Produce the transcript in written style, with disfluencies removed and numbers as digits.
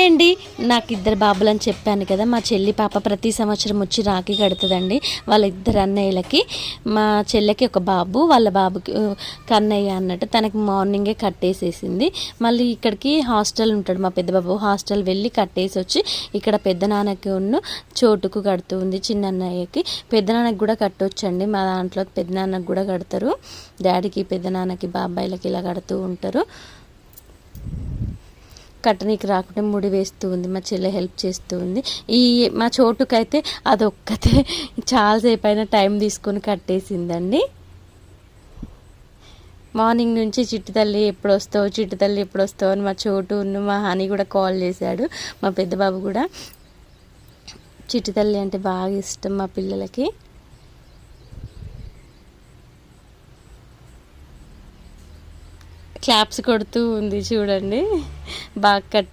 Hi అండి, నాకు ఇద్దరు బాబులు అని చెప్పాను కదా. మా చెల్లి పాప ప్రతి సంవత్సరం వచ్చి రాఖీ కడుతుందండి వాళ్ళ ఇద్దరు అన్నయ్యలకి. మా చెల్లెకి ఒక బాబు, వాళ్ళ బాబుకి కన్నయ్య అన్నట్టు. తనకి మార్నింగే కట్టేసేసింది. మళ్ళీ ఇక్కడికి హాస్టల్ ఉంటాడు మా పెద్ద బాబు, హాస్టల్ వెళ్ళి కట్టేసి వచ్చి ఇక్కడ పెద్ద నాన్నకి చోటుకు కడుతూ ఉంది. చిన్న అన్నయ్యకి పెద్ద నాన్నకి కూడా కట్టొచ్చండి. మా దాంట్లో పెద్ద నాన్నకి కూడా కడతారు. డాడీకి పెద్ద నాన్నకి బాబాయిలకి ఇలా కడుతూ ఉంటారు. కట్టనీకి రాకుంటే ముడి వేస్తూ ఉంది. మా చెల్లె హెల్ప్ చేస్తూ ఉంది. మా చోటుకైతే అదొక్కతే చాలాసేపు అయినా టైం తీసుకొని కట్టేసిందండి. మార్నింగ్ నుంచి చిట్టి తల్లి ఎప్పుడు వస్తావు అని మా చోటు మా హనీ కూడా కాల్ చేశాడు. మా పెద్ద బాబు కూడా చిట్టి తల్లి అంటే బాగా ఇష్టం మా పిల్లలకి. క్లాప్స్ కొడుతూ ఉంది చూడండి, బాగా కట్టి